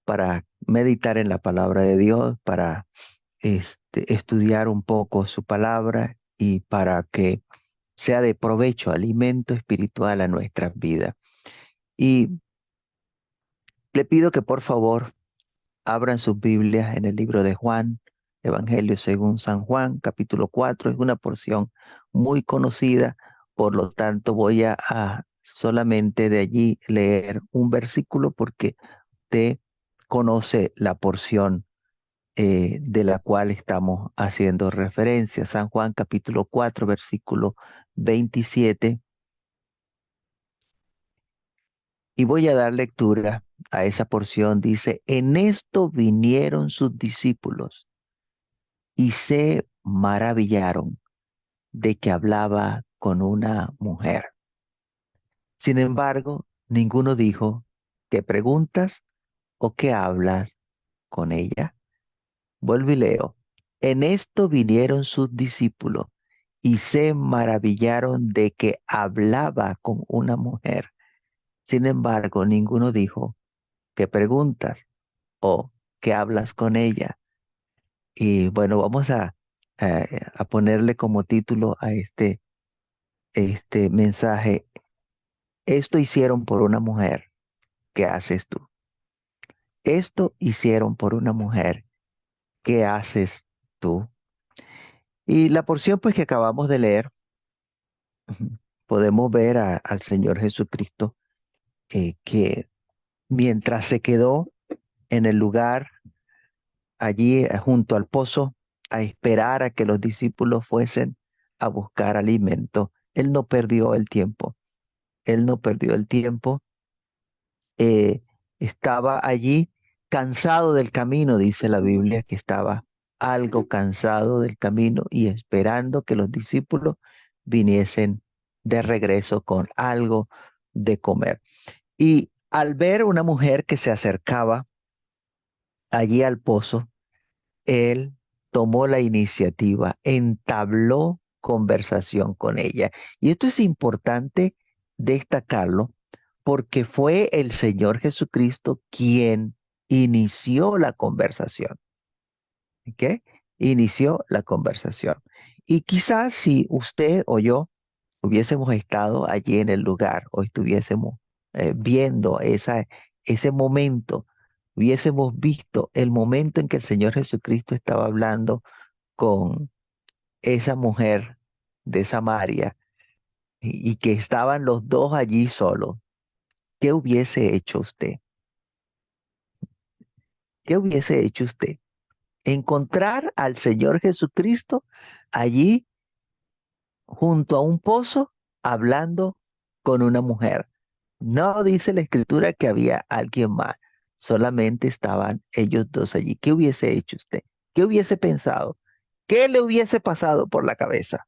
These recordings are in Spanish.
para meditar en la palabra de Dios, para estudiar un poco su palabra y para que sea de provecho, alimento espiritual a nuestras vidas. Y le pido que por favor abran sus Biblias en el libro de Juan, Evangelio según San Juan, capítulo 4. Es una porción muy conocida, por lo tanto voy a solamente de allí leer un versículo porque usted conoce la porción de la cual estamos haciendo referencia. San Juan capítulo 4, versículo 27. Y voy a dar lectura a esa porción. Dice, en esto vinieron sus discípulos y se maravillaron de que hablaba con una mujer. Sin embargo, ninguno dijo, ¿qué preguntas o qué hablas con ella? Vuelvo y leo. En esto vinieron sus discípulos y se maravillaron de que hablaba con una mujer. Sin embargo, ninguno dijo, ¿qué preguntas o qué hablas con ella? Y bueno, vamos a ponerle como título a este mensaje. Esto hicieron por una mujer. ¿Qué haces tú? Esto hicieron por una mujer. ¿Qué haces tú? Y la porción pues que acabamos de leer, ujú, podemos ver al Señor Jesucristo que mientras se quedó en el lugar allí junto al pozo a esperar a que los discípulos fuesen a buscar alimento, Él no perdió el tiempo. Él no perdió el tiempo. eh, Estaba allí cansado del camino, dice la Biblia, que estaba algo cansado del camino y esperando que los discípulos viniesen de regreso con algo de comer. Y al ver una mujer que se acercaba allí al pozo, él tomó la iniciativa, entabló conversación con ella. Y esto es importante destacarlo porque fue el Señor Jesucristo quien inició la conversación. ¿Ok? Inició la conversación. Y quizás si usted o yo hubiésemos estado allí en el lugar o estuviésemos viendo ese momento, hubiésemos visto el momento en que el Señor Jesucristo estaba hablando con esa mujer de Samaria y que estaban los dos allí solos. ¿Qué hubiese hecho usted? ¿Qué hubiese hecho usted? Encontrar al Señor Jesucristo allí junto a un pozo hablando con una mujer. No dice la escritura que había alguien más, solamente estaban ellos dos allí. ¿Qué hubiese hecho usted? ¿Qué hubiese pensado? ¿Qué le hubiese pasado por la cabeza?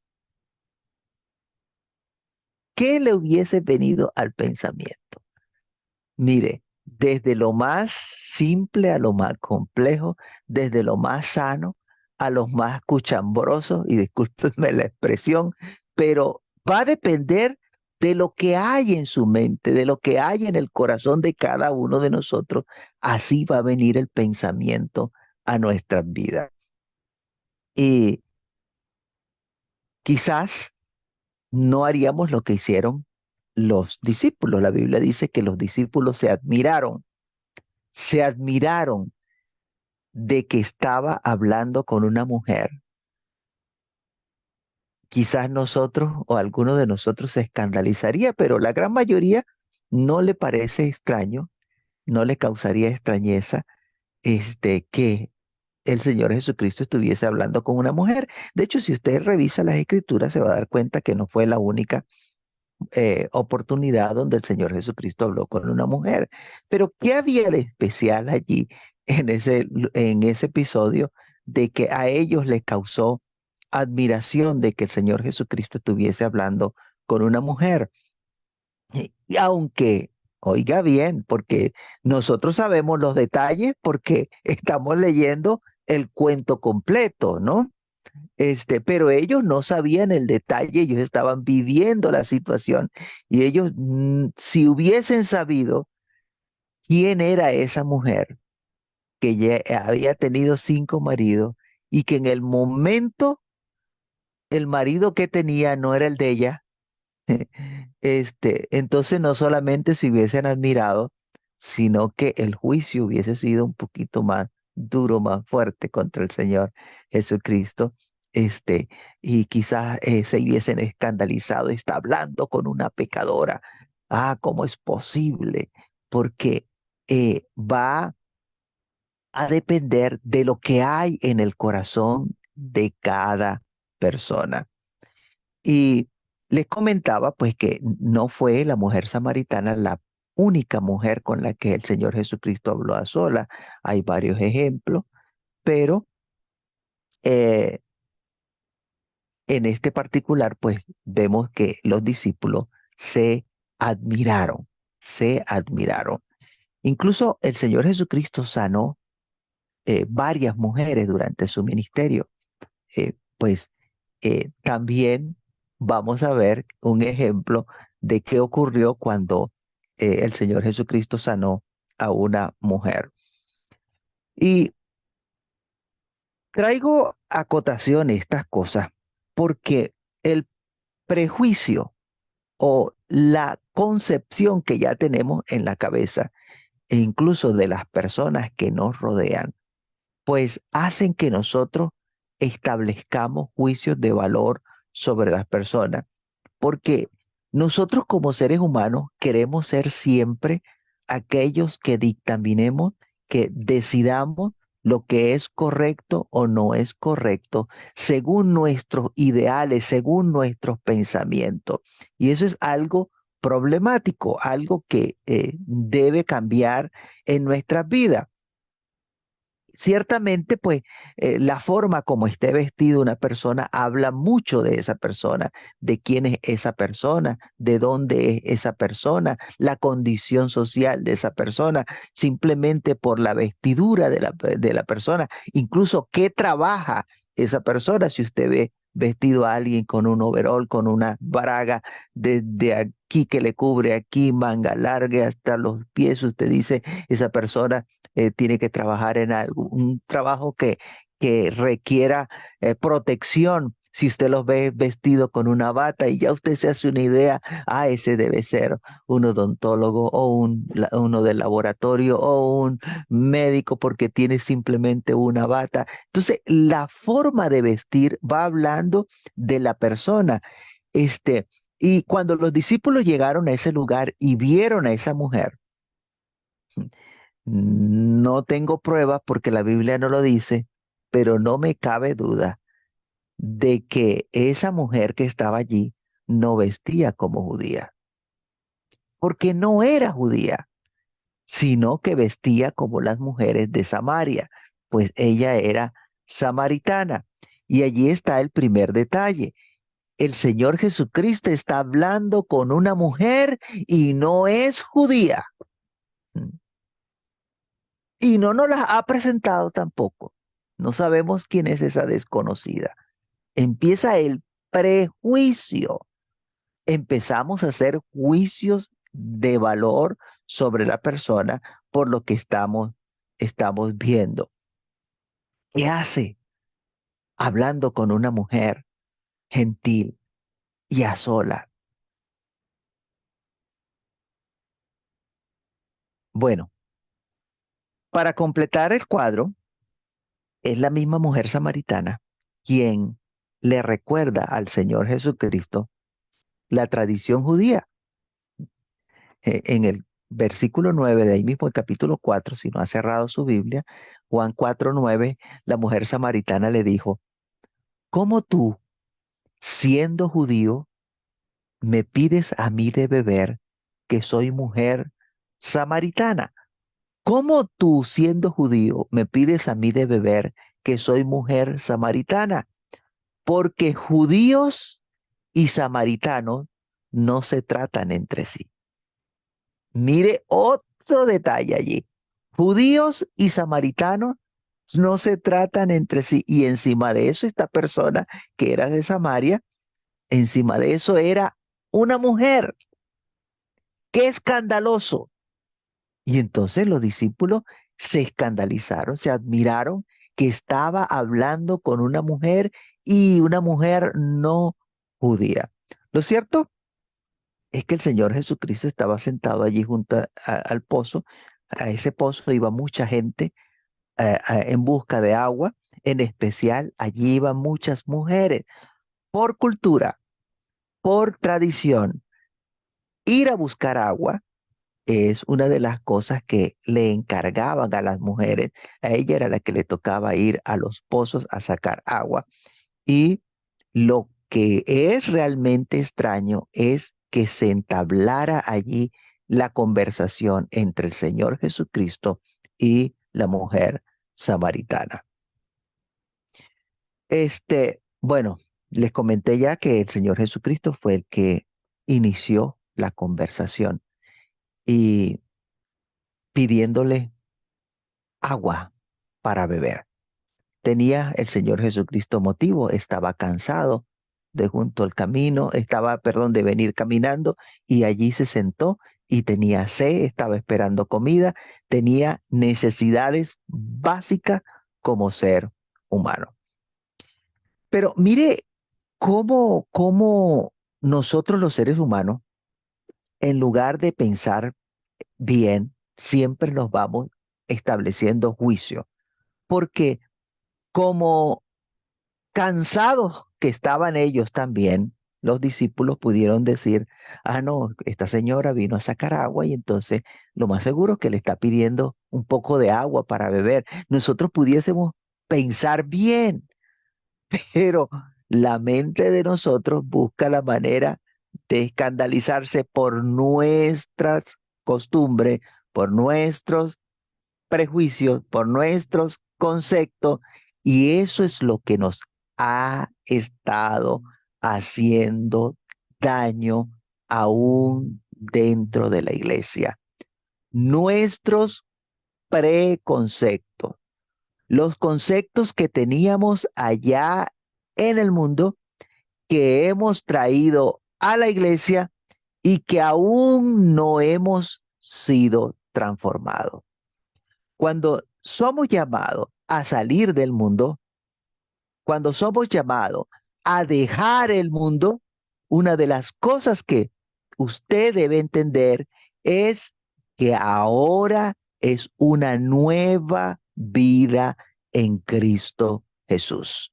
¿Qué le hubiese venido al pensamiento? Mire, desde lo más simple a lo más complejo, desde lo más sano a los más cuchambrosos, y discúlpenme la expresión, pero va a depender de lo que hay en su mente, de lo que hay en el corazón de cada uno de nosotros. Así va a venir el pensamiento a nuestras vidas. Y quizás no haríamos lo que hicieron los discípulos. La Biblia dice que los discípulos se admiraron de que estaba hablando con una mujer. Quizás nosotros o alguno de nosotros se escandalizaría, pero la gran mayoría no le parece extraño, no le causaría extrañeza que el Señor Jesucristo estuviese hablando con una mujer. De hecho, si usted revisa las escrituras, se va a dar cuenta que no fue la única oportunidad donde el Señor Jesucristo habló con una mujer. Pero ¿qué había de especial allí en ese episodio de que a ellos les causó admiración de que el Señor Jesucristo estuviese hablando con una mujer? Y aunque, oiga bien, porque nosotros sabemos los detalles porque estamos leyendo el cuento completo, ¿no? Pero ellos no sabían el detalle, ellos estaban viviendo la situación y ellos, si hubiesen sabido quién era esa mujer, que ya había tenido 5 maridos y que en el momento el marido que tenía no era el de ella. Entonces no solamente se hubiesen admirado, sino que el juicio hubiese sido un poquito más duro, más fuerte contra el Señor Jesucristo. Este, y quizás se hubiesen escandalizado, está hablando con una pecadora. Ah, ¿cómo es posible? Porque va a depender de lo que hay en el corazón de cada persona. Y les comentaba pues que no fue la mujer samaritana la única mujer con la que el Señor Jesucristo habló a solas. Hay varios ejemplos, pero eh, en este particular pues vemos que los discípulos se admiraron, se admiraron. Incluso el Señor Jesucristo sanó varias mujeres durante su ministerio. Pues también vamos a ver un ejemplo de qué ocurrió cuando el Señor Jesucristo sanó a una mujer. Y traigo a acotación estas cosas porque el prejuicio o la concepción que ya tenemos en la cabeza, e incluso de las personas que nos rodean, pues hacen que nosotros establezcamos juicios de valor sobre las personas, porque nosotros como seres humanos queremos ser siempre aquellos que dictaminemos, que decidamos lo que es correcto o no es correcto, según nuestros ideales, según nuestros pensamientos. Y eso es algo problemático, algo que debe cambiar en nuestras vidas. Ciertamente, pues la forma como esté vestido una persona habla mucho de esa persona, de quién es esa persona, de dónde es esa persona, la condición social de esa persona, simplemente por la vestidura de la persona, incluso qué trabaja esa persona. Si usted ve vestido a alguien con un overol, con una braga desde aquí que le cubre aquí, manga larga hasta los pies, usted dice, esa persona tiene que trabajar en algo, un trabajo que requiera protección. Si usted los ve vestido con una bata y ya usted se hace una idea, ese debe ser un odontólogo o uno del laboratorio o un médico porque tiene simplemente una bata. Entonces, la forma de vestir va hablando de la persona. Este, y cuando los discípulos llegaron a ese lugar y vieron a esa mujer, no tengo pruebas porque la Biblia no lo dice, pero no me cabe duda de que esa mujer que estaba allí no vestía como judía, porque no era judía, sino que vestía como las mujeres de Samaria, pues ella era samaritana. Y allí está el primer detalle. El Señor Jesucristo está hablando con una mujer y no es judía. Y no nos las ha presentado tampoco. No sabemos quién es esa desconocida. Empieza el prejuicio. Empezamos a hacer juicios de valor sobre la persona por lo que estamos viendo. ¿Qué hace hablando con una mujer gentil y a sola? Bueno, para completar el cuadro, es la misma mujer samaritana quien le recuerda al Señor Jesucristo la tradición judía. En el versículo 9 de ahí mismo, el capítulo 4, si no ha cerrado su Biblia, Juan 4:9, la mujer samaritana le dijo, ¿cómo tú, siendo judío, me pides a mí de beber que soy mujer samaritana? ¿Cómo tú, siendo judío, me pides a mí de beber que soy mujer samaritana? Porque judíos y samaritanos no se tratan entre sí. Mire otro detalle allí. Judíos y samaritanos no se tratan entre sí. Y encima de eso, esta persona que era de Samaria, encima de eso era una mujer. ¡Qué escandaloso! Y entonces los discípulos se escandalizaron, se admiraron que estaba hablando con una mujer y una mujer no judía. Lo cierto es que el Señor Jesucristo estaba sentado allí junto al pozo. A ese pozo iba mucha gente en busca de agua. En especial, allí iban muchas mujeres. Por cultura, por tradición, ir a buscar agua es una de las cosas que le encargaban a las mujeres. A ella era la que le tocaba ir a los pozos a sacar agua. Y lo que es realmente extraño es que se entablara allí la conversación entre el Señor Jesucristo y la mujer samaritana. Bueno, les comenté ya que el Señor Jesucristo fue el que inició la conversación y pidiéndole agua para beber. Tenía el Señor Jesucristo motivo, estaba cansado de junto al camino, perdón, de venir caminando y allí se sentó y tenía sed, estaba esperando comida, tenía necesidades básicas como ser humano. Pero mire cómo nosotros los seres humanos, en lugar de pensar bien, siempre nos vamos estableciendo juicio, porque como cansados que estaban ellos también, los discípulos pudieron decir, ah, no, esta señora vino a sacar agua y entonces lo más seguro es que le está pidiendo un poco de agua para beber. Nosotros pudiésemos pensar bien, pero la mente de nosotros busca la manera de escandalizarse por nuestras costumbres, por nuestros prejuicios, por nuestros conceptos, y eso es lo que nos ha estado haciendo daño aún dentro de la iglesia. Nuestros preconceptos, los conceptos que teníamos allá en el mundo, que hemos traído a la iglesia y que aún no hemos sido transformados. Cuando somos llamados a salir del mundo, cuando somos llamados a dejar el mundo, una de las cosas que usted debe entender es que ahora es una nueva vida en Cristo Jesús.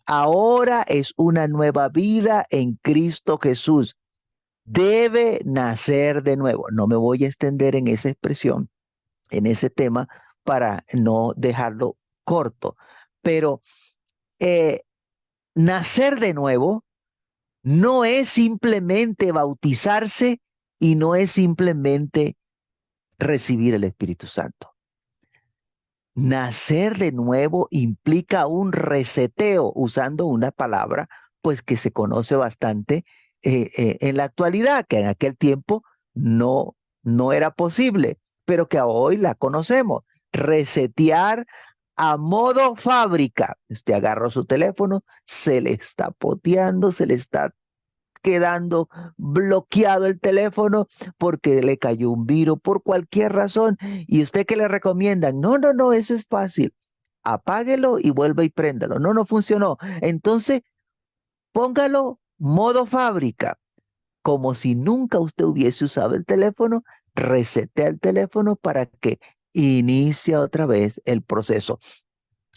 Ahora es una nueva vida en Cristo Jesús. Debe nacer de nuevo. No me voy a extender en esa expresión, en ese tema, para no dejarlo corto. Pero eh, nacer de nuevo no es simplemente bautizarse y no es simplemente recibir el Espíritu Santo. Nacer de nuevo implica un reseteo, usando una palabra pues que se conoce bastante en la actualidad, que en aquel tiempo no era posible, pero que hoy la conocemos. Resetear a modo fábrica. Usted agarra su teléfono, se le está poteando, se le está quedando bloqueado el teléfono porque le cayó un virus por cualquier razón. ¿Y usted qué le recomiendan? No, no, no, eso es fácil. Apáguelo y vuelva y préndalo. No, no funcionó. Entonces, póngalo modo fábrica, como si nunca usted hubiese usado el teléfono, resetea el teléfono para que inicie otra vez el proceso.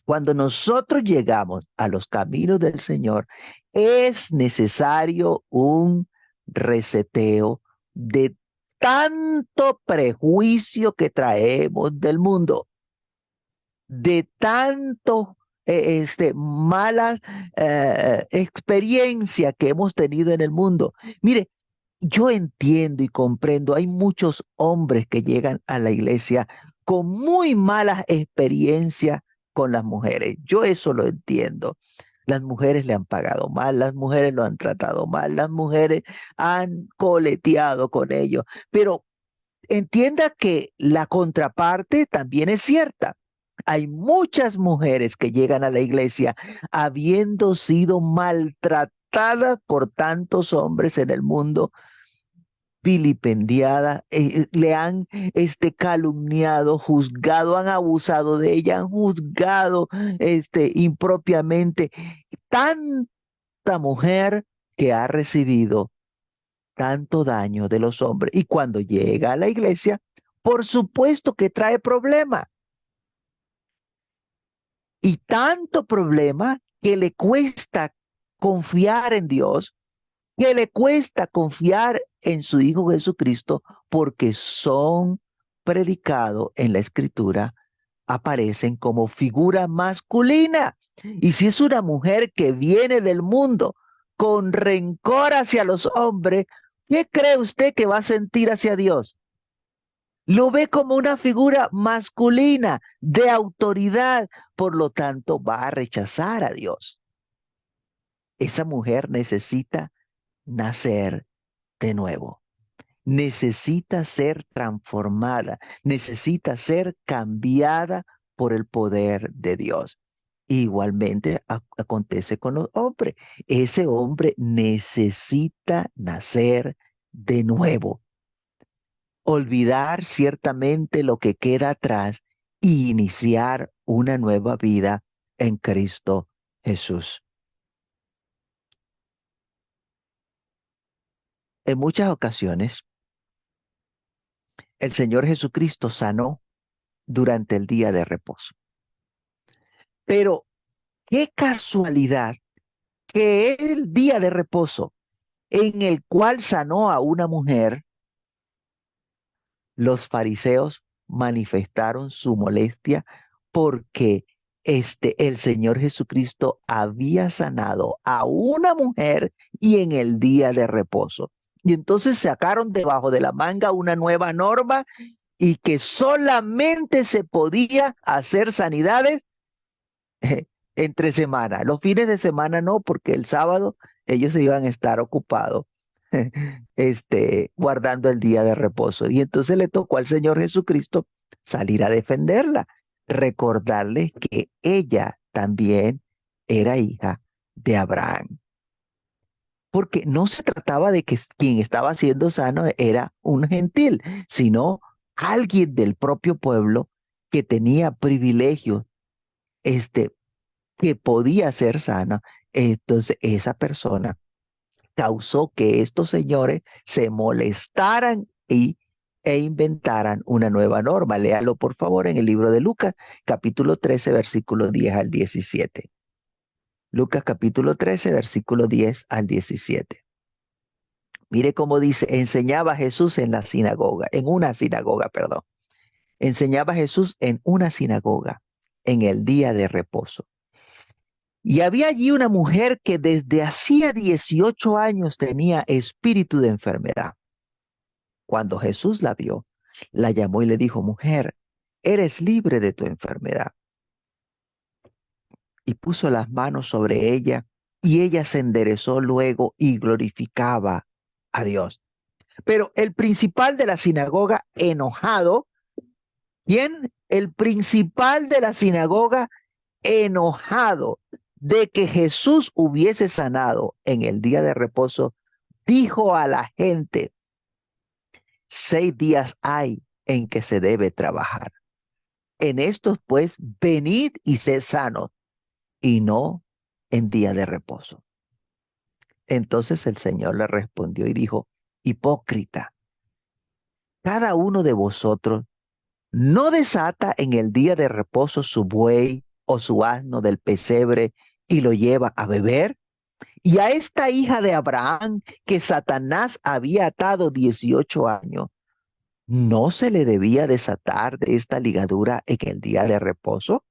Cuando nosotros llegamos a los caminos del Señor, es necesario un reseteo de tanto prejuicio que traemos del mundo, de tanto malas experiencias que hemos tenido en el mundo. Mire, yo entiendo y comprendo, hay muchos hombres que llegan a la iglesia con muy malas experiencias con las mujeres. Yo eso lo entiendo. Las mujeres le han pagado mal, las mujeres lo han tratado mal, las mujeres han coleteado con ellos. Pero entienda que la contraparte también es cierta. Hay muchas mujeres que llegan a la iglesia habiendo sido maltratadas por tantos hombres en el mundo vilipendiada, le han calumniado, juzgado, han abusado de ella, han juzgado impropiamente. Tanta mujer que ha recibido tanto daño de los hombres y cuando llega a la iglesia, por supuesto que trae problema y tanto problema que le cuesta confiar en Dios, que le cuesta confiar en su Hijo Jesucristo porque son predicados en la Escritura, aparecen como figura masculina. Y si es una mujer que viene del mundo con rencor hacia los hombres, ¿qué cree usted que va a sentir hacia Dios? Lo ve como una figura masculina de autoridad, por lo tanto va a rechazar a Dios. Esa mujer necesita nacer de nuevo. Necesita ser transformada, necesita ser cambiada por el poder de Dios. Igualmente acontece con los hombres. Ese hombre necesita nacer de nuevo, olvidar ciertamente lo que queda atrás y iniciar una nueva vida en Cristo Jesús. En muchas ocasiones, el Señor Jesucristo sanó durante el día de reposo. Pero qué casualidad que el día de reposo en el cual sanó a una mujer, los fariseos manifestaron su molestia porque el Señor Jesucristo había sanado a una mujer y en el día de reposo. Y entonces sacaron debajo de la manga una nueva norma y que solamente se podía hacer sanidades entre semana. Los fines de semana no, porque el sábado ellos iban a estar ocupados, guardando el día de reposo. Y entonces le tocó al Señor Jesucristo salir a defenderla, recordarles que ella también era hija de Abraham. Porque no se trataba de que quien estaba siendo sano era un gentil, sino alguien del propio pueblo que tenía privilegios, este, que podía ser sana. Entonces esa persona causó que estos señores se molestaran e inventaran una nueva norma. Léalo por favor en el libro de Lucas, capítulo 13, versículo 10 al 17. Lucas capítulo 13, versículo 10 al 17. Mire cómo dice, enseñaba Jesús en una sinagoga, perdón. Enseñaba Jesús en una sinagoga en el día de reposo. Y había allí una mujer que desde hacía 18 años tenía espíritu de enfermedad. Cuando Jesús la vio, la llamó y le dijo, mujer, eres libre de tu enfermedad. Y puso las manos sobre ella y ella se enderezó luego y glorificaba a Dios. Pero el principal de la sinagoga, enojado, ¿quién? El principal de la sinagoga, enojado de que Jesús hubiese sanado en el día de reposo, dijo a la gente, 6 días hay en que se debe trabajar. En estos pues, venid y sed sanos, y no en día de reposo. Entonces el Señor le respondió y dijo, hipócrita, cada uno de vosotros no desata en el día de reposo su buey o su asno del pesebre y lo lleva a beber. Y a esta hija de Abraham que Satanás había atado 18 años, ¿no se le debía desatar de esta ligadura en el día de reposo?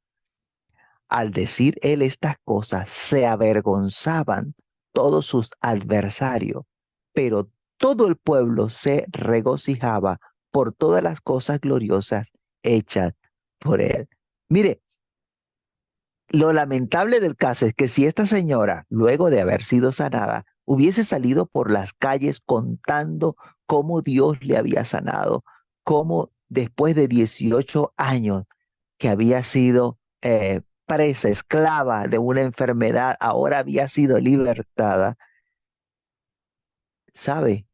Al decir él estas cosas, se avergonzaban todos sus adversarios, pero todo el pueblo se regocijaba por todas las cosas gloriosas hechas por él. Mire, lo lamentable del caso es que si esta señora, luego de haber sido sanada, hubiese salido por las calles contando cómo Dios le había sanado, cómo después de 18 años que había sido presa, esclava de una enfermedad, ahora había sido libertada, ¿sabe?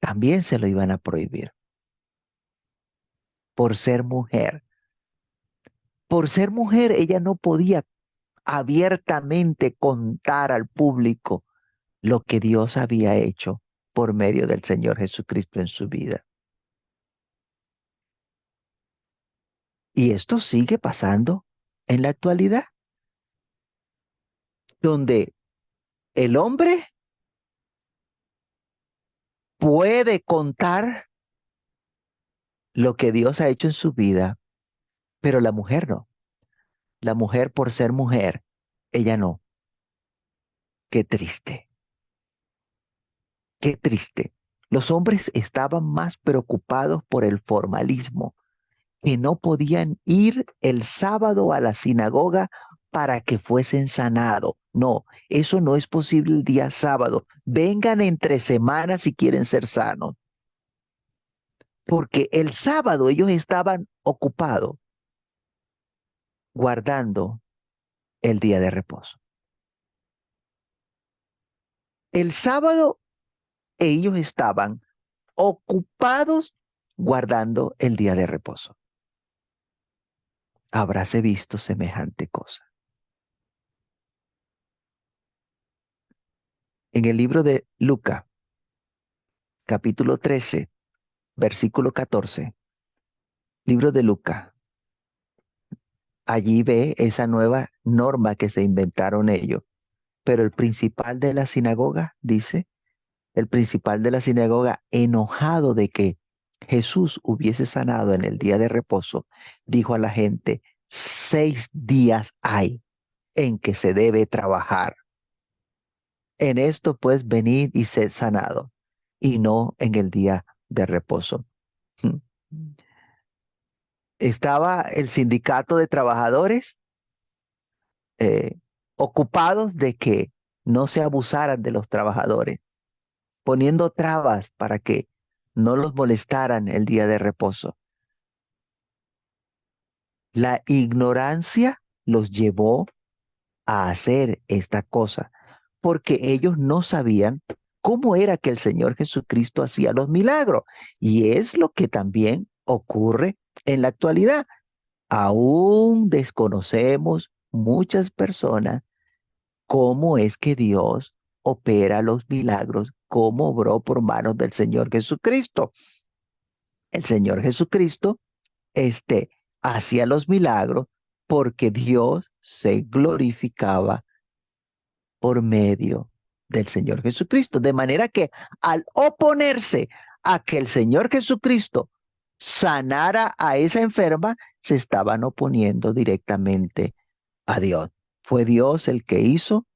también se lo iban a prohibir por ser mujer. Por ser mujer, ella no podía abiertamente contar al público lo que Dios había hecho por medio del Señor Jesucristo en su vida. Y esto sigue pasando en la actualidad, donde el hombre puede contar lo que Dios ha hecho en su vida, pero la mujer no. La mujer por ser mujer, ella no. Qué triste, qué triste. Los hombres estaban más preocupados por el formalismo, que no podían ir el sábado a la sinagoga para que fuesen sanados. No, eso no es posible el día sábado. Vengan entre semanas si quieren ser sanos, porque el sábado ellos estaban ocupados guardando el día de reposo. El sábado ellos estaban ocupados guardando el día de reposo. Habráse visto semejante cosa. En el libro de Lucas, capítulo 13, versículo 14, libro de Lucas, allí ve esa nueva norma que se inventaron ellos. Pero el principal de la sinagoga, dice, el principal de la sinagoga, enojado de que Jesús hubiese sanado en el día de reposo, dijo a la gente, 6 días hay en que se debe trabajar. En esto pues venid y sed sanado, y no en el día de reposo. Estaba el sindicato de trabajadores eh, ocupados de que no se abusaran de los trabajadores, poniendo trabas para que no los molestaran el día de reposo. La ignorancia los llevó a hacer esta cosa, porque ellos no sabían cómo era que el Señor Jesucristo hacía los milagros. Y es lo que también ocurre en la actualidad. Aún desconocemos muchas personas cómo es que Dios opera los milagros, cómo obró por manos del Señor Jesucristo. El Señor Jesucristo, este, hacía los milagros porque Dios se glorificaba por medio del Señor Jesucristo. De manera que al oponerse a que el Señor Jesucristo sanara a esa enferma, se estaban oponiendo directamente a Dios. Fue Dios el que hizo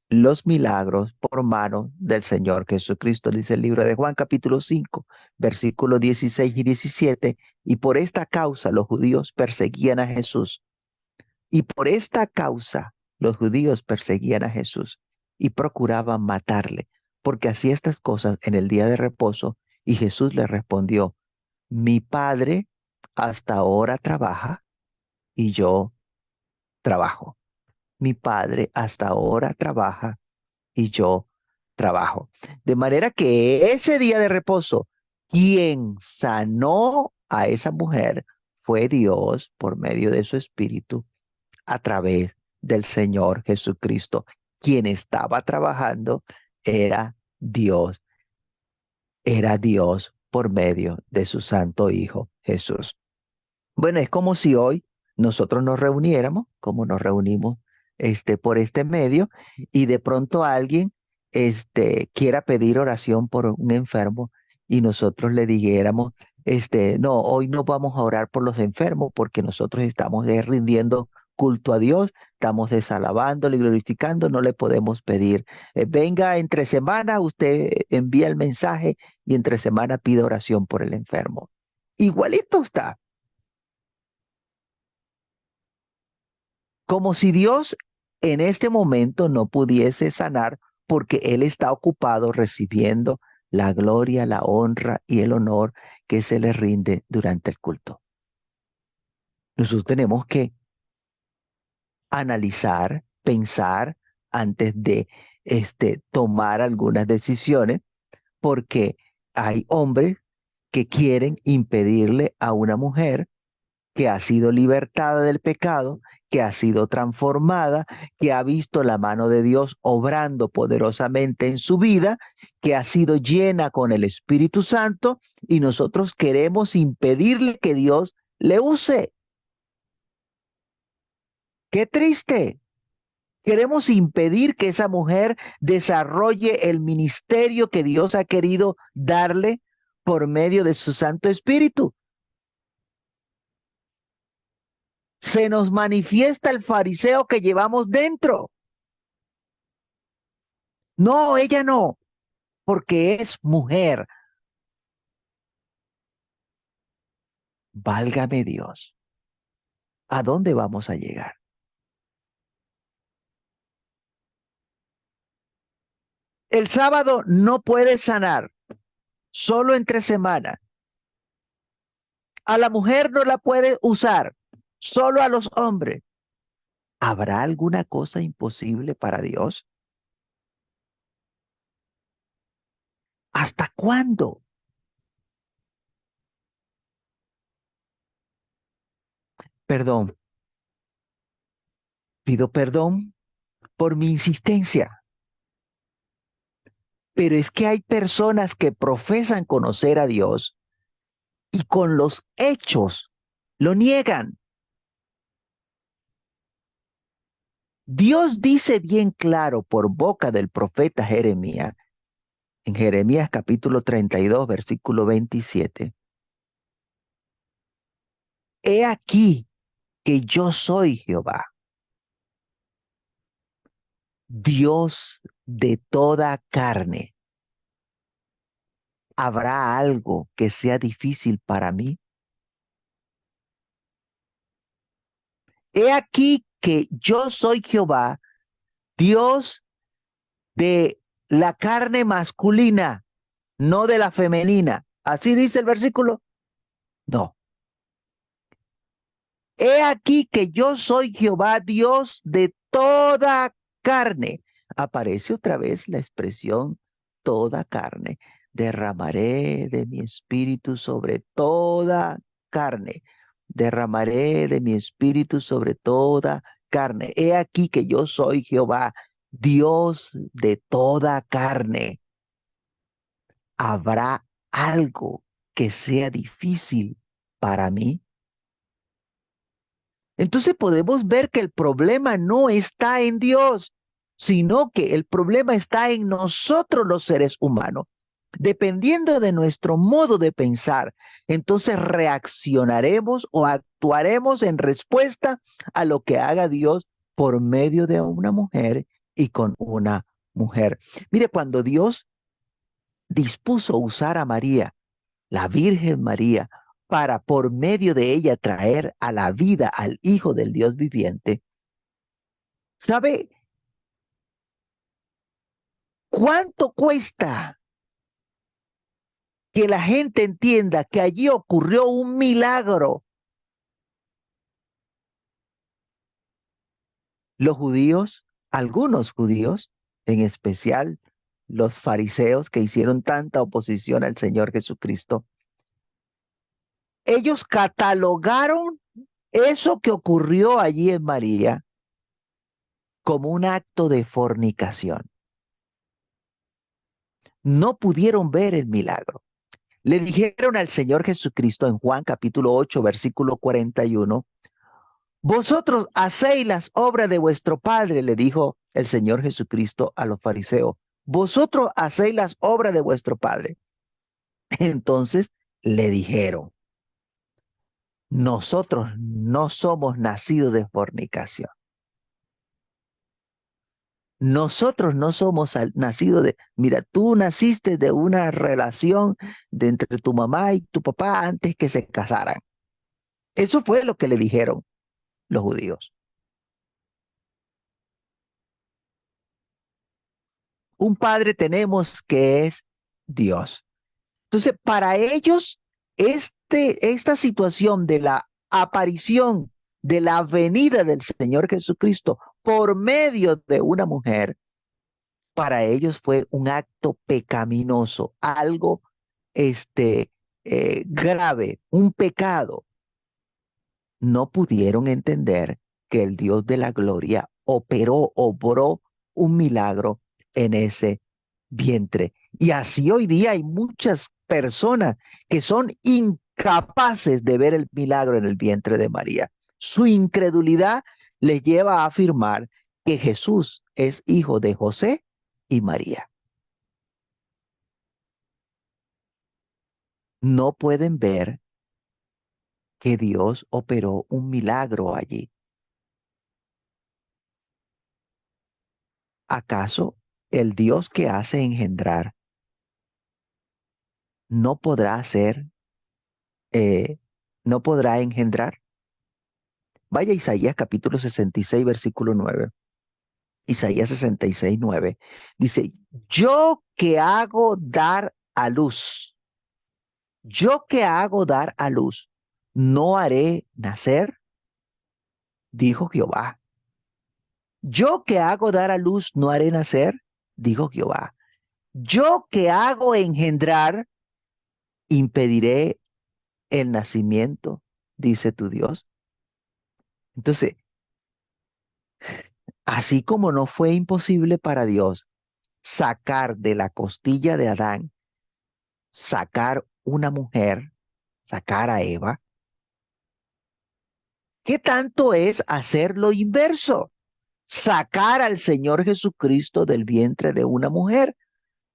los milagros por mano del Señor Jesucristo, dice el libro de Juan capítulo 5, versículos 16 y 17, y por esta causa los judíos perseguían a Jesús, y por esta causa los judíos perseguían a Jesús y procuraban matarle, porque hacía estas cosas en el día de reposo, y Jesús le respondió, mi Padre hasta ahora trabaja y yo trabajo. Mi Padre hasta ahora trabaja y yo trabajo. De manera que ese día de reposo, quien sanó a esa mujer fue Dios por medio de su Espíritu a través del Señor Jesucristo. Quien estaba trabajando era Dios, era Dios por medio de su Santo Hijo Jesús. Bueno, es como si hoy nosotros nos reuniéramos, como nos reunimos por este medio, y de pronto alguien quiera pedir oración por un enfermo y nosotros le dijéramos, no, hoy no vamos a orar por los enfermos porque nosotros estamos rindiendo culto a Dios, estamos desalabándole y glorificando, no le podemos pedir. Venga entre semana, usted envía el mensaje y entre semana pide oración por el enfermo. Igualito está. Como si Dios en este momento no pudiese sanar porque Él está ocupado recibiendo la gloria, la honra y el honor que se le rinde durante el culto. Nosotros tenemos que analizar, pensar antes de tomar algunas decisiones, porque hay hombres que quieren impedirle a una mujer que ha sido libertada del pecado, que ha sido transformada, que ha visto la mano de Dios obrando poderosamente en su vida, que ha sido llena con el Espíritu Santo, y nosotros queremos impedirle que Dios le use. ¡Qué triste! Queremos impedir que esa mujer desarrolle el ministerio que Dios ha querido darle por medio de su Santo Espíritu. Se nos manifiesta el fariseo que llevamos dentro. No, ella no, porque es mujer. Válgame Dios. ¿A dónde vamos a llegar? El sábado no puede sanar, solo entre semana. A la mujer no la puede usar, solo a los hombres. ¿Habrá alguna cosa imposible para Dios? ¿Hasta cuándo? Perdón, pido perdón por mi insistencia, pero es que hay personas que profesan conocer a Dios y con los hechos lo niegan. Dios dice bien claro por boca del profeta Jeremías, en Jeremías capítulo 32, versículo 27, he aquí que yo soy Jehová, Dios de toda carne. ¿Habrá algo que sea difícil para mí? He aquí que yo soy Jehová, Dios de la carne masculina, no de la femenina. ¿Así dice el versículo? No. He aquí que yo soy Jehová, Dios de toda carne. Aparece otra vez la expresión toda carne. Derramaré de mi espíritu sobre toda carne. Derramaré de mi espíritu sobre toda carne. He aquí que yo soy Jehová, Dios de toda carne. ¿Habrá algo que sea difícil para mí? Entonces podemos ver que el problema no está en Dios, sino que el problema está en nosotros los seres humanos. Dependiendo de nuestro modo de pensar, entonces reaccionaremos o actuaremos en respuesta a lo que haga Dios por medio de una mujer y con una mujer. Mire, cuando Dios dispuso usar a María, la Virgen María, para por medio de ella traer a la vida al Hijo del Dios viviente, ¿sabe cuánto cuesta que la gente entienda que allí ocurrió un milagro? Los judíos, algunos judíos, en especial los fariseos que hicieron tanta oposición al Señor Jesucristo, ellos catalogaron eso que ocurrió allí en María como un acto de fornicación. No pudieron ver el milagro. Le dijeron al Señor Jesucristo en Juan capítulo 8, versículo 41, vosotros hacéis las obras de vuestro Padre, le dijo el Señor Jesucristo a los fariseos. Vosotros hacéis las obras de vuestro Padre. Entonces le dijeron, nosotros no somos nacidos de fornicación. Nosotros no somos nacidos de, mira, tú naciste de una relación de entre tu mamá y tu papá antes que se casaran. Eso fue lo que le dijeron los judíos. Un padre tenemos que es Dios. Entonces, para ellos, esta situación de la aparición, de la venida del Señor Jesucristo por medio de una mujer, para ellos fue un acto pecaminoso, algo este, grave, un pecado, no pudieron entender que el Dios de la gloria obró un milagro en ese vientre. Y así hoy día hay muchas personas que son incapaces de ver el milagro en el vientre de María. Su incredulidad les lleva a afirmar que Jesús es hijo de José y María. No pueden ver que Dios operó un milagro allí. ¿Acaso el Dios que hace engendrar no podrá hacer, eh, no podrá engendrar? Vaya a Isaías capítulo 66, versículo 9. Isaías 66, 9. Dice, yo que hago dar a luz, yo que hago dar a luz, no haré nacer, dijo Jehová. Yo que hago dar a luz, no haré nacer, dijo Jehová. Yo que hago engendrar, impediré el nacimiento, dice tu Dios. Entonces, así como no fue imposible para Dios sacar de la costilla de Adán, sacar una mujer, sacar a Eva, ¿qué tanto es hacer lo inverso? Sacar al Señor Jesucristo del vientre de una mujer.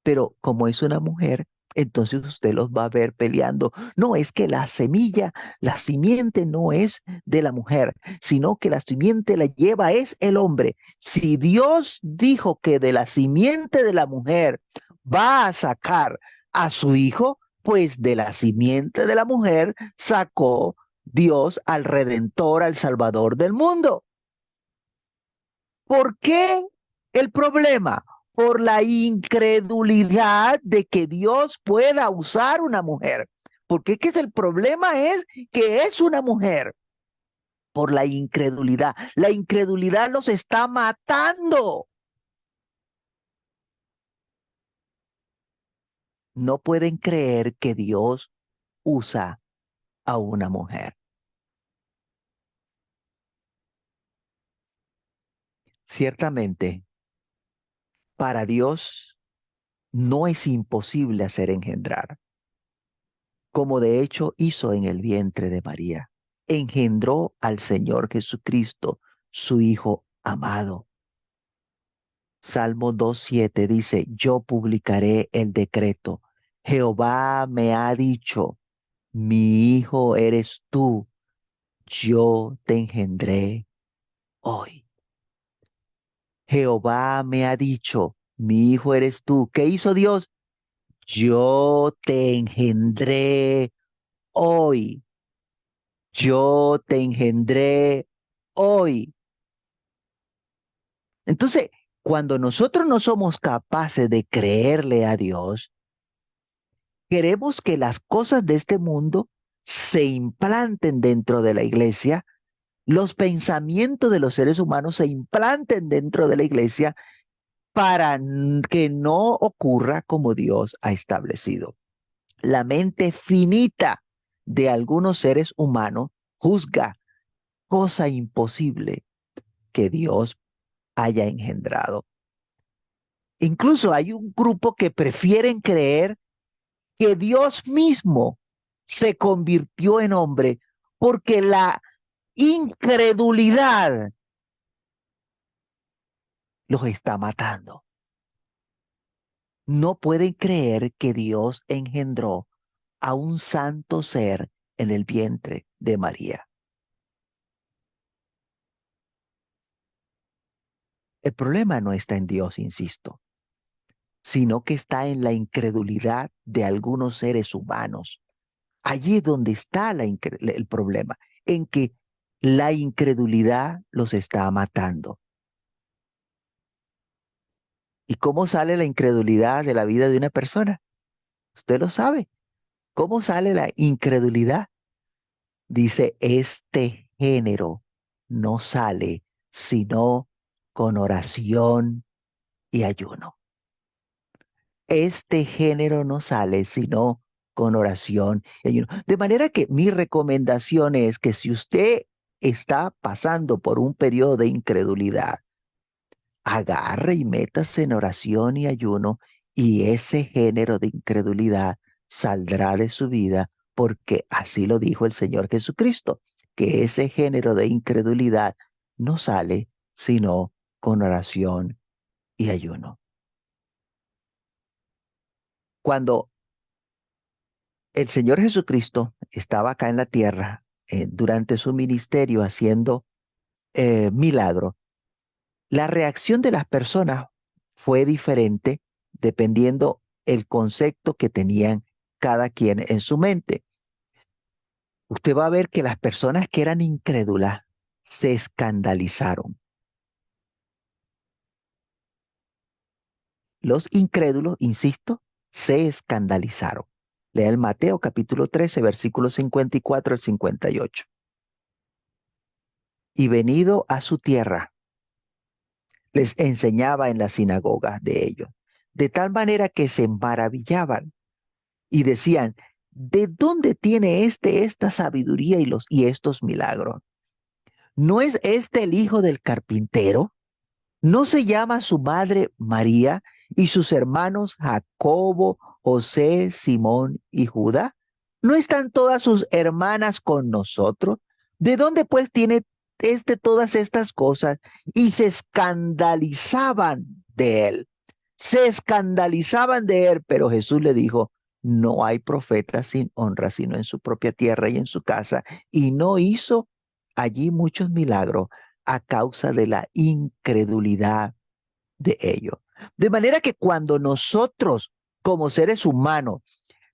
Pero como es una mujer, entonces usted los va a ver peleando. No, es que la semilla, la simiente no es de la mujer, sino que la simiente la lleva es el hombre. Si Dios dijo que de la simiente de la mujer va a sacar a su hijo, pues de la simiente de la mujer sacó Dios al Redentor, al Salvador del mundo. ¿Por qué el problema? Por la incredulidad de que Dios pueda usar una mujer. Porque es que el problema es que es una mujer. Por la incredulidad. La incredulidad los está matando. No pueden creer que Dios usa a una mujer. Ciertamente, para Dios no es imposible hacer engendrar, como de hecho hizo en el vientre de María. Engendró al Señor Jesucristo, su Hijo amado. Salmo 2:7 dice, yo publicaré el decreto. Jehová me ha dicho, mi hijo eres tú, yo te engendré hoy. Jehová me ha dicho, mi hijo eres tú. ¿Qué hizo Dios? Yo te engendré hoy. Yo te engendré hoy. Entonces, cuando nosotros no somos capaces de creerle a Dios, queremos que las cosas de este mundo se implanten dentro de la iglesia, los pensamientos de los seres humanos se implanten dentro de la iglesia para que no ocurra como Dios ha establecido. La mente finita de algunos seres humanos juzga cosa imposible que Dios haya engendrado. Incluso hay un grupo que prefieren creer que Dios mismo se convirtió en hombre porque la incredulidad los está matando. No pueden creer que Dios engendró a un santo ser en el vientre de María. El problema no está en Dios, insisto, sino que está en la incredulidad de algunos seres humanos. Allí es donde está el problema, en que la incredulidad los está matando. ¿Y cómo sale la incredulidad de la vida de una persona? Usted lo sabe. ¿Cómo sale la incredulidad? Dice, este género no sale sino con oración y ayuno. Este género no sale sino con oración y ayuno. De manera que mi recomendación es que si usted está pasando por un periodo de incredulidad, agarre y métase en oración y ayuno y ese género de incredulidad saldrá de su vida porque así lo dijo el Señor Jesucristo, que ese género de incredulidad no sale sino con oración y ayuno. Cuando el Señor Jesucristo estaba acá en la tierra durante su ministerio haciendo milagros, la reacción de las personas fue diferente dependiendo el concepto que tenían cada quien en su mente. Usted va a ver que las personas que eran incrédulas se escandalizaron. Los incrédulos, insisto, se escandalizaron. Lea el Mateo capítulo 13, versículos 54 al 58. Y venido a su tierra, les enseñaba en las sinagogas de ellos, de tal manera que se maravillaban y decían, ¿de dónde tiene esta sabiduría y estos milagros? ¿No es este el hijo del carpintero? ¿No se llama su madre María y sus hermanos Jacobo, José, Simón y Judá? ¿No están todas sus hermanas con nosotros? ¿De dónde pues tiene todas estas cosas? Y se escandalizaban de él. Se escandalizaban de él, pero Jesús le dijo, no hay profeta sin honra, sino en su propia tierra y en su casa. Y no hizo allí muchos milagros a causa de la incredulidad de ellos. De manera que cuando nosotros, como seres humanos,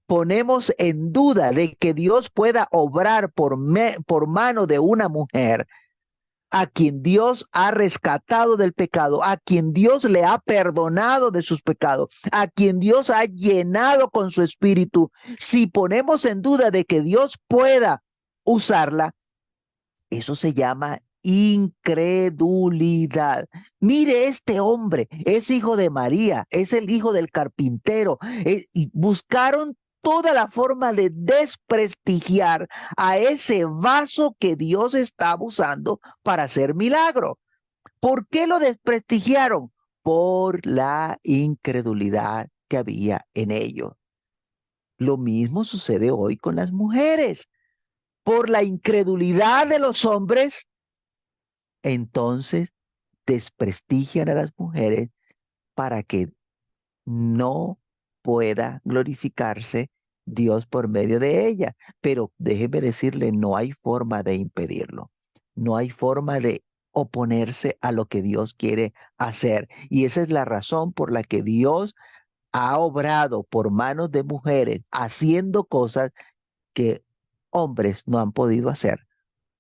ponemos en duda de que Dios pueda obrar por mano de una mujer, a quien Dios ha rescatado del pecado, a quien Dios le ha perdonado de sus pecados, a quien Dios ha llenado con su espíritu, si ponemos en duda de que Dios pueda usarla, eso se llama incredulidad. Mire, este hombre es hijo de María, es el hijo del carpintero, y buscaron toda la forma de desprestigiar a ese vaso que Dios estaba usando para hacer milagro. ¿Por qué lo desprestigiaron? Por la incredulidad que había en ellos. Lo mismo sucede hoy con las mujeres. Por la incredulidad de los hombres, entonces desprestigian a las mujeres para que no pueda glorificarse Dios por medio de ella. Pero déjeme decirle, no hay forma de impedirlo. No hay forma de oponerse a lo que Dios quiere hacer. Y esa es la razón por la que Dios ha obrado por manos de mujeres haciendo cosas que hombres no han podido hacer,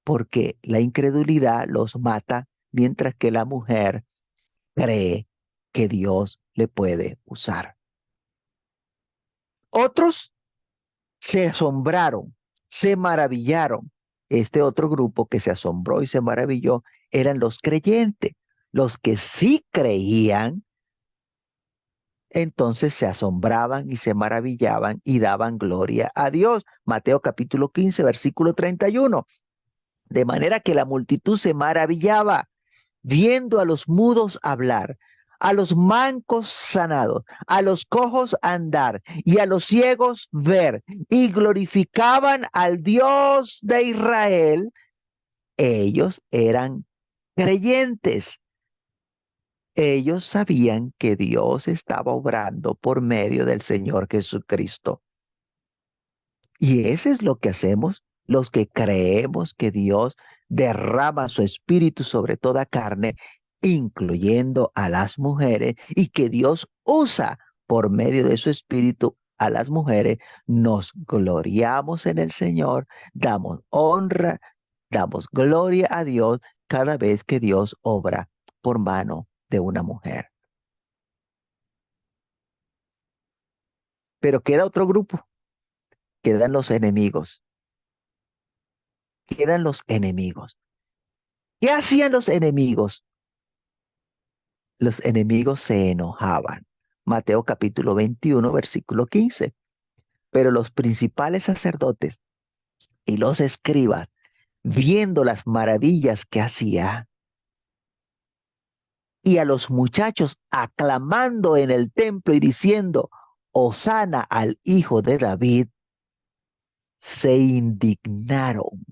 porque la incredulidad los mata, mientras que la mujer cree que Dios le puede usar. Otros se asombraron, se maravillaron. Este otro grupo que se asombró y se maravilló eran los creyentes. Los que sí creían, entonces se asombraban y se maravillaban y daban gloria a Dios. Mateo capítulo 15, versículo 31. De manera que la multitud se maravillaba viendo a los mudos hablar, a los mancos sanados, a los cojos andar y a los ciegos ver, y glorificaban al Dios de Israel. Ellos eran creyentes. Ellos sabían que Dios estaba obrando por medio del Señor Jesucristo. Y eso es lo que hacemos los que creemos que Dios derrama su espíritu sobre toda carne, incluyendo a las mujeres, y que Dios usa por medio de su espíritu a las mujeres. Nos gloriamos en el Señor, damos honra, damos gloria a Dios cada vez que Dios obra por mano de una mujer. Pero queda otro grupo, quedan los enemigos, quedan los enemigos. ¿Qué hacían los enemigos? Los enemigos se enojaban. Mateo capítulo 21, versículo 15. Pero los principales sacerdotes y los escribas, viendo las maravillas que hacía, y a los muchachos aclamando en el templo y diciendo, Hosana al hijo de David, se indignaron.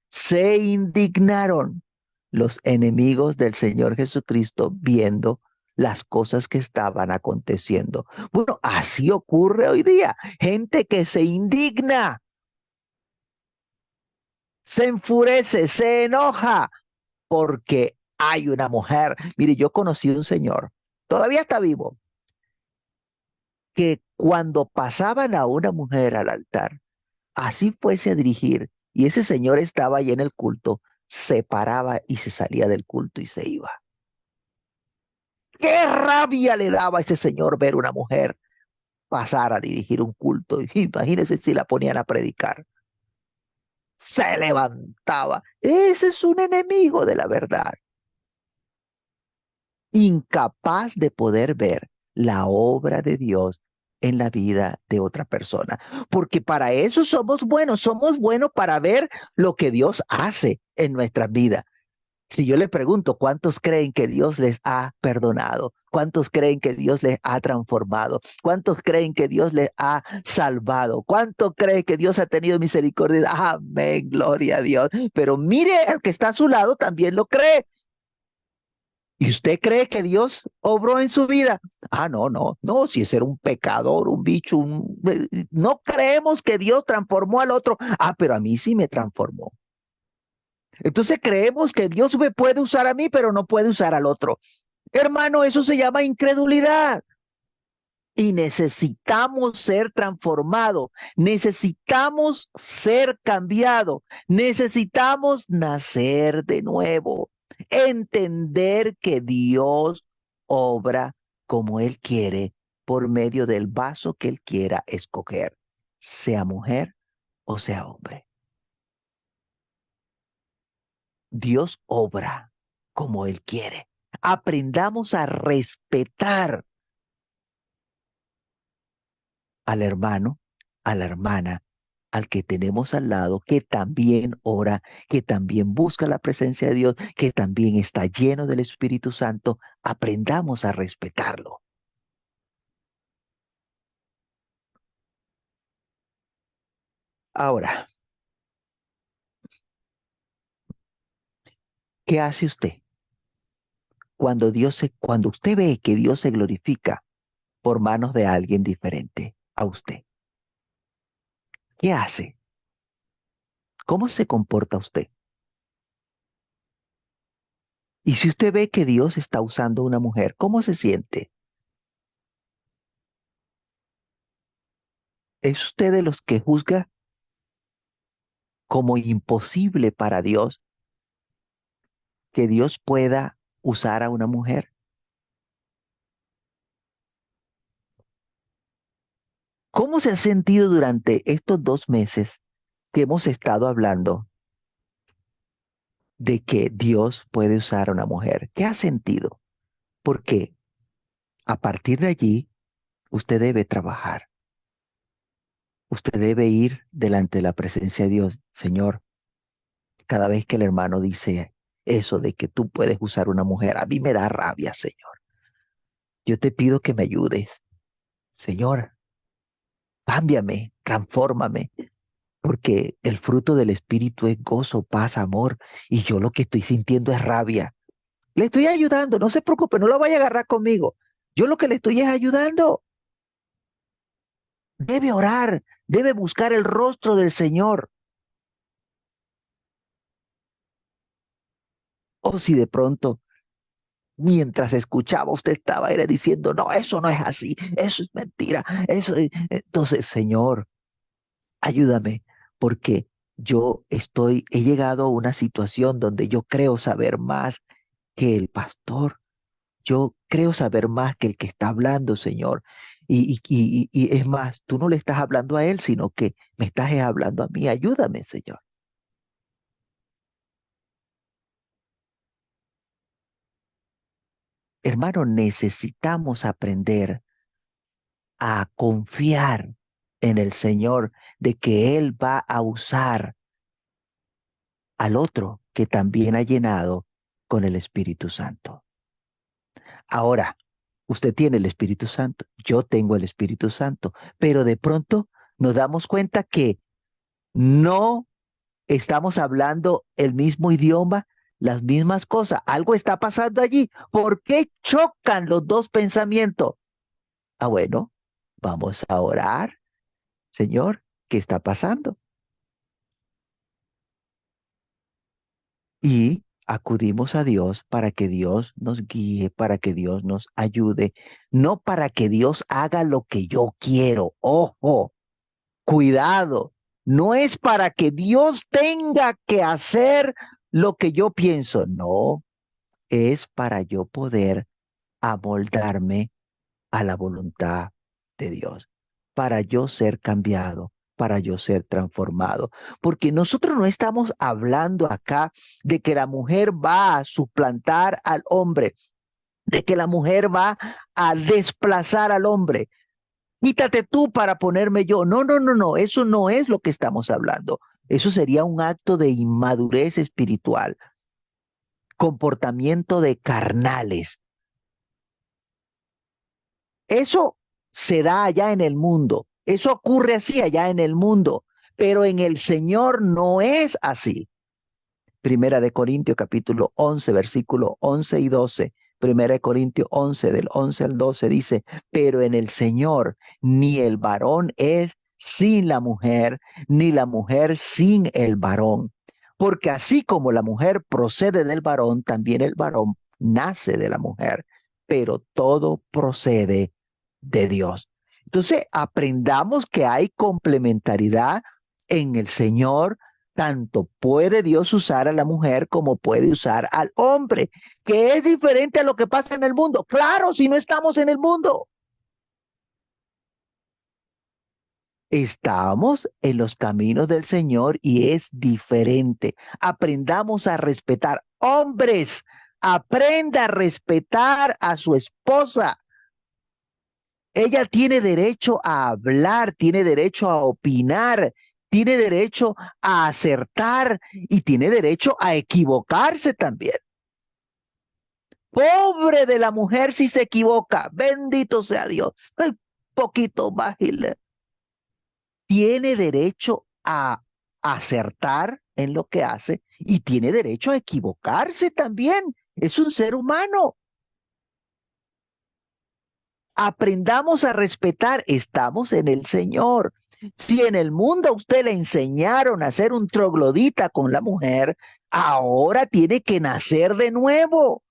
Se indignaron los enemigos del Señor Jesucristo viendo las cosas que estaban aconteciendo. Bueno, así ocurre hoy día. Gente que se indigna, se enfurece, se enoja porque hay una mujer. Mire, yo conocí un señor, todavía está vivo, que cuando pasaban a una mujer al altar, así fuese a dirigir, y ese señor estaba ahí en el culto, se paraba y se salía del culto y se iba. ¡Qué rabia le daba a ese señor ver una mujer pasar a dirigir un culto! Imagínese si la ponían a predicar. Se levantaba. Ese es un enemigo de la verdad, incapaz de poder ver la obra de Dios en la vida de otra persona. Porque para eso somos buenos para ver lo que Dios hace en nuestras vidas. Si yo le pregunto, ¿cuántos creen que Dios les ha perdonado? ¿Cuántos creen que Dios les ha transformado? ¿Cuántos creen que Dios les ha salvado? ¿Cuántos creen que Dios ha tenido misericordia? Amén, gloria a Dios. Pero mire, el que está a su lado también lo cree. ¿Y usted cree que Dios obró en su vida? Ah, no, no, no, si ese era un pecador, un bicho, no creemos que Dios transformó al otro. Ah, pero a mí sí me transformó. Entonces creemos que Dios me puede usar a mí, pero no puede usar al otro. Hermano, eso se llama incredulidad. Y necesitamos ser transformados, necesitamos ser cambiados, necesitamos nacer de nuevo, entender que Dios obra como Él quiere por medio del vaso que Él quiera escoger, sea mujer o sea hombre. Dios obra como Él quiere. Aprendamos a respetar al hermano, a la hermana, al que tenemos al lado, que también ora, que también busca la presencia de Dios, que también está lleno del Espíritu Santo. Aprendamos a respetarlo. Ahora, ¿qué hace usted cuando usted ve que Dios se glorifica por manos de alguien diferente a usted? ¿Qué hace? ¿Cómo se comporta usted? Y si usted ve que Dios está usando una mujer, ¿cómo se siente? ¿Es usted de los que juzga como imposible para Dios que Dios pueda usar a una mujer? ¿Cómo se ha sentido durante estos 2 meses que hemos estado hablando de que Dios puede usar a una mujer? ¿Qué ha sentido? Porque a partir de allí, usted debe trabajar. Usted debe ir delante de la presencia de Dios. Señor, cada vez que el hermano dice eso de que tú puedes usar una mujer, a mí me da rabia, Señor. Yo te pido que me ayudes. Señor, cámbiame, transfórmame, porque el fruto del Espíritu es gozo, paz, amor, y yo lo que estoy sintiendo es rabia. Le estoy ayudando, no se preocupe, no lo vaya a agarrar conmigo. Yo lo que le estoy es ayudando. Debe orar, debe buscar el rostro del Señor. O si de pronto, mientras escuchaba, usted estaba era diciendo, no, eso no es así, eso es mentira, Entonces, Señor, ayúdame, porque he llegado a una situación donde yo creo saber más que el pastor. Yo creo saber más que el que está hablando, Señor. Y es más, tú no le estás hablando a él, sino que me estás hablando a mí. Ayúdame, Señor. Hermano, necesitamos aprender a confiar en el Señor de que Él va a usar al otro que también ha llenado con el Espíritu Santo. Ahora, usted tiene el Espíritu Santo, yo tengo el Espíritu Santo, pero de pronto nos damos cuenta que no estamos hablando el mismo idioma, las mismas cosas. Algo está pasando allí. ¿Por qué chocan los dos pensamientos? Ah, bueno, vamos a orar. Señor, ¿qué está pasando? Y acudimos a Dios para que Dios nos guíe, para que Dios nos ayude, no para que Dios haga lo que yo quiero. Ojo, cuidado, no es para que Dios tenga que hacer lo que yo pienso, no, es para yo poder amoldarme a la voluntad de Dios, para yo ser cambiado, para yo ser transformado. Porque nosotros no estamos hablando acá de que la mujer va a suplantar al hombre, de que la mujer va a desplazar al hombre. Quítate tú para ponerme yo. No, no, no, no, eso no es lo que estamos hablando. Eso sería un acto de inmadurez espiritual, comportamiento de carnales. Eso se da allá en el mundo. Eso ocurre así allá en el mundo. Pero en el Señor no es así. Primera de Corintios capítulo 11, versículo 11 y 12. Primera de Corintios 11, del 11 al 12 dice, pero en el Señor ni el varón es sin la mujer, ni la mujer sin el varón. Porque así como la mujer procede del varón, también el varón nace de la mujer. Pero todo procede de Dios. Entonces, aprendamos que hay complementariedad en el Señor. Tanto puede Dios usar a la mujer como puede usar al hombre, que es diferente a lo que pasa en el mundo. Claro, si no estamos en el mundo, estamos en los caminos del Señor y es diferente. Aprendamos a respetar. Hombres, aprenda a respetar a su esposa. Ella tiene derecho a hablar, tiene derecho a opinar, tiene derecho a acertar y tiene derecho a equivocarse también. Pobre de la mujer si se equivoca, bendito sea Dios. Un poquito bájale. Tiene derecho a acertar en lo que hace y tiene derecho a equivocarse también. Es un ser humano. Aprendamos a respetar, estamos en el Señor. Si en el mundo a usted le enseñaron a ser un troglodita con la mujer, ahora tiene que nacer de nuevo.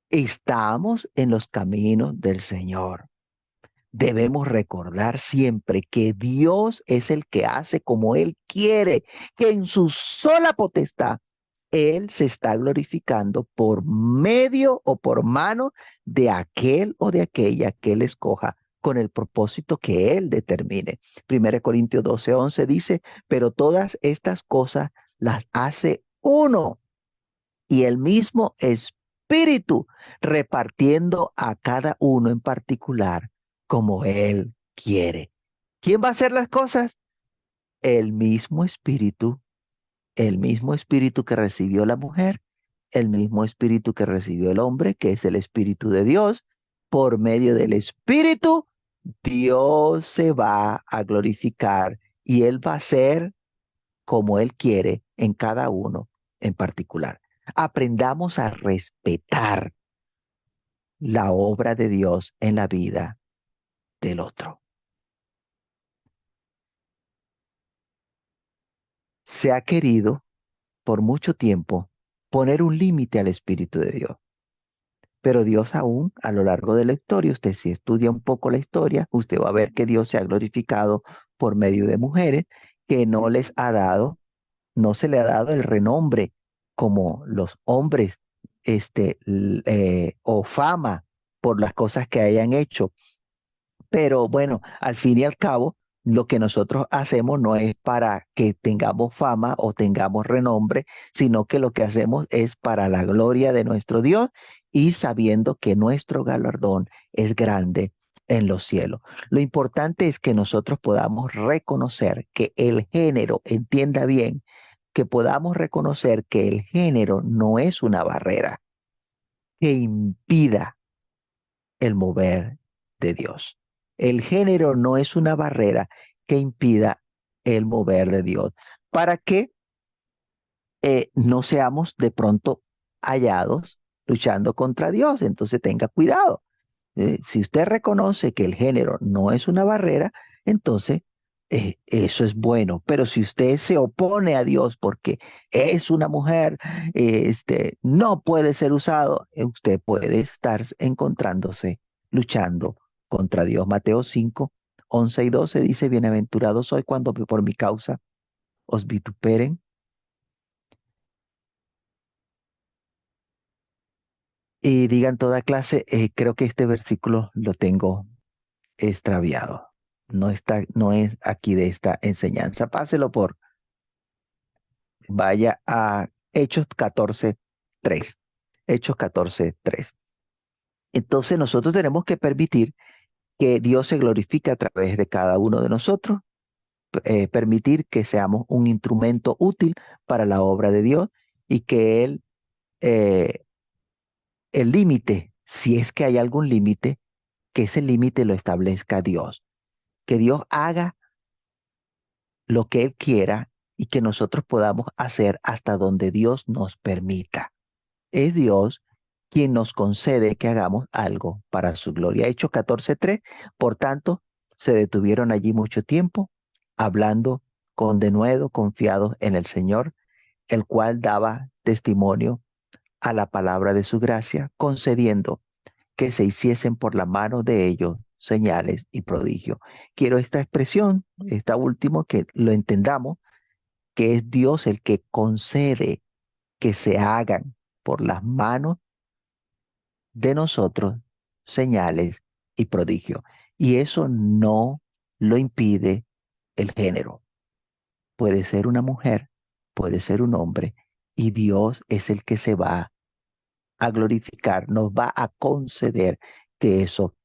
Estamos en los caminos del Señor. Debemos recordar siempre que Dios es el que hace como Él quiere, que en su sola potestad Él se está glorificando por medio o por mano de aquel o de aquella que Él escoja con el propósito que Él determine. 1 Corintios 12:11 dice, pero todas estas cosas las hace uno y el mismo Espíritu, repartiendo a cada uno en particular como Él quiere. ¿Quién va a hacer las cosas? El mismo Espíritu, el mismo Espíritu que recibió la mujer, el mismo Espíritu que recibió el hombre, que es el Espíritu de Dios. Por medio del Espíritu, Dios se va a glorificar y Él va a ser como Él quiere en cada uno en particular. Aprendamos a respetar la obra de Dios en la vida del otro. Se ha querido por mucho tiempo poner un límite al Espíritu de Dios, pero Dios aún a lo largo de la historia, usted si estudia un poco la historia, usted va a ver que Dios se ha glorificado por medio de mujeres que no les ha dado, no se le ha dado el renombre como los hombres, o fama por las cosas que hayan hecho. Pero bueno, al fin y al cabo, lo que nosotros hacemos no es para que tengamos fama o tengamos renombre, sino que lo que hacemos es para la gloria de nuestro Dios y sabiendo que nuestro galardón es grande en los cielos. Lo importante es que nosotros podamos reconocer que el género, entienda bien, que podamos reconocer que el género no es una barrera que impida el mover de Dios. El género no es una barrera que impida el mover de Dios. Para que no seamos de pronto hallados luchando contra Dios. Entonces tenga cuidado. Si usted reconoce que el género no es una barrera, entonces eso es bueno. Pero si usted se opone a Dios porque es una mujer, no puede ser usado, usted puede estar encontrándose luchando contra Dios. Mateo 5, 11 y 12 dice, bienaventurados soy cuando por mi causa os vituperen y digan toda clase. Creo que este versículo lo tengo extraviado. No está, no es aquí de esta enseñanza. Páselo por, vaya a Hechos 14:3. Hechos 14:3. Entonces nosotros tenemos que permitir que Dios se glorifique a través de cada uno de nosotros, permitir que seamos un instrumento útil para la obra de Dios y que eh, el límite, si es que hay algún límite, que ese límite lo establezca Dios, que Dios haga lo que Él quiera y que nosotros podamos hacer hasta donde Dios nos permita. Es Dios quien nos concede que hagamos algo para su gloria. Hechos 14:3, por tanto, se detuvieron allí mucho tiempo, hablando con denuedo, confiados en el Señor, el cual daba testimonio a la palabra de su gracia, concediendo que se hiciesen por la mano de ellos señales y prodigios. Quiero esta expresión, esta última, que lo entendamos, que es Dios el que concede que se hagan por las manos de nosotros señales y prodigios. Y eso no lo impide el género. Puede ser una mujer, puede ser un hombre, y Dios es el que se va a glorificar, nos va a conceder que eso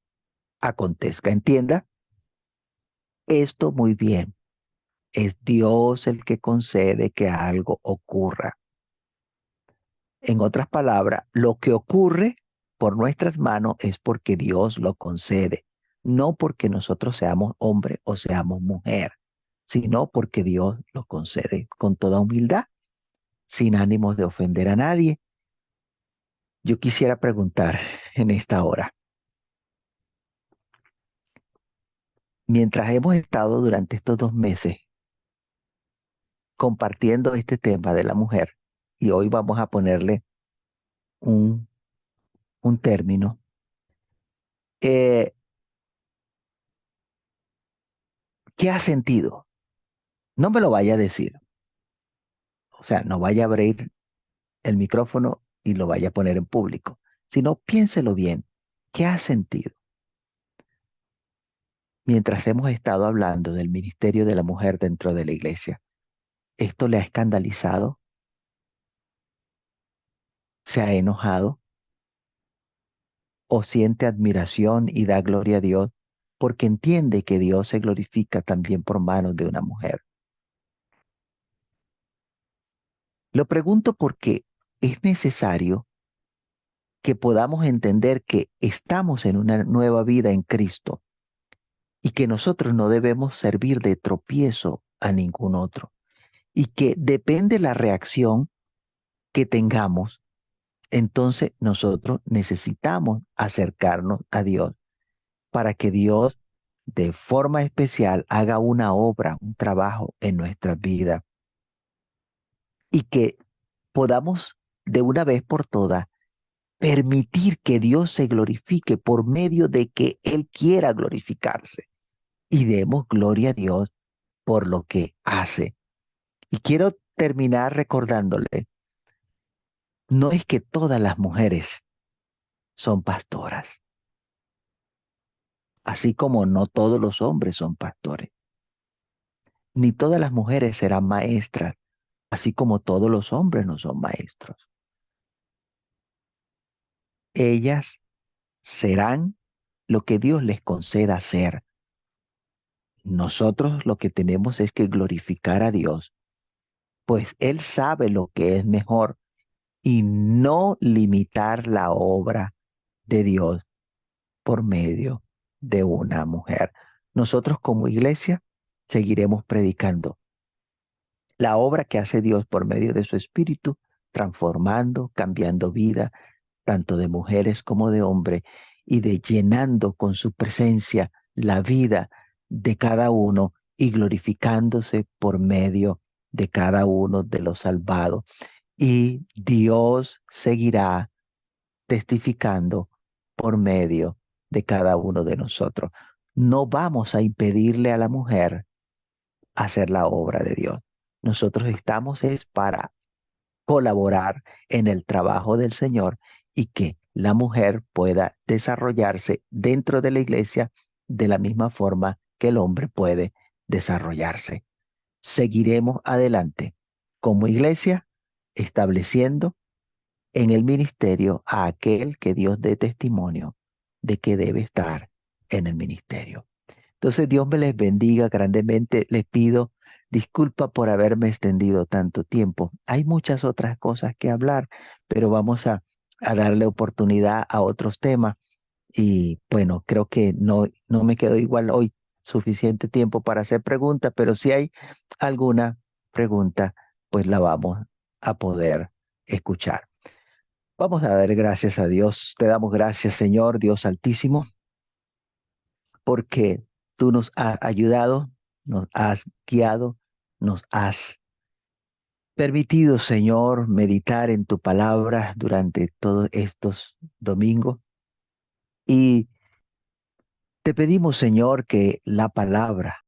acontezca. Entienda esto muy bien. Es Dios el que concede que algo ocurra. En otras palabras, lo que ocurre por nuestras manos es porque Dios lo concede, no porque nosotros seamos hombre o seamos mujer, sino porque Dios lo concede con toda humildad, sin ánimos de ofender a nadie. Yo quisiera preguntar en esta hora, mientras hemos estado durante estos 2 meses compartiendo este tema de la mujer, y hoy vamos a ponerle un, un término, eh, ¿qué has sentido? No me lo vaya a decir. O sea, no vaya a abrir el micrófono y lo vaya a poner en público, sino piénselo bien. ¿Qué has sentido mientras hemos estado hablando del ministerio de la mujer dentro de la iglesia? ¿Esto le ha escandalizado? ¿Se ha enojado? ¿O siente admiración y da gloria a Dios porque entiende que Dios se glorifica también por manos de una mujer? Lo pregunto porque es necesario que podamos entender que estamos en una nueva vida en Cristo y que nosotros no debemos servir de tropiezo a ningún otro y que depende la reacción que tengamos, entonces nosotros necesitamos acercarnos a Dios para que Dios de forma especial haga una obra, un trabajo en nuestra vida y que podamos de una vez por todas permitir que Dios se glorifique por medio de que Él quiera glorificarse y demos gloria a Dios por lo que hace. Y quiero terminar recordándole, no es que todas las mujeres son pastoras, así como no todos los hombres son pastores, ni todas las mujeres serán maestras, así como todos los hombres no son maestros. ellas serán lo que Dios les conceda ser. Nosotros lo que tenemos es que glorificar a Dios, pues Él sabe lo que es mejor y no limitar la obra de Dios por medio de una mujer. Nosotros como iglesia seguiremos predicando la obra que hace Dios por medio de su Espíritu, transformando, cambiando vida, tanto de mujeres como de hombres, y de llenando con su presencia la vida de cada uno y glorificándose por medio de cada uno de los salvados. Y Dios seguirá testificando por medio de cada uno de nosotros. No vamos a impedirle a la mujer hacer la obra de Dios. Nosotros estamos es para colaborar en el trabajo del Señor y que la mujer pueda desarrollarse dentro de la iglesia de la misma forma que el hombre puede desarrollarse. Seguiremos adelante como iglesia estableciendo en el ministerio a aquel que Dios dé testimonio de que debe estar en el ministerio. Entonces, Dios me les bendiga grandemente. Les pido disculpa por haberme extendido tanto tiempo. Hay muchas otras cosas que hablar, pero vamos a darle oportunidad a otros temas. Y bueno, creo que no me quedó igual hoy suficiente tiempo para hacer preguntas, pero si hay alguna pregunta, pues la vamos a poder escuchar. Vamos a dar gracias a Dios. Te damos gracias, Señor, Dios Altísimo, porque tú nos has ayudado, nos has guiado, nos has permitido, Señor, meditar en tu palabra durante todos estos domingos. Y te pedimos, Señor, que la palabra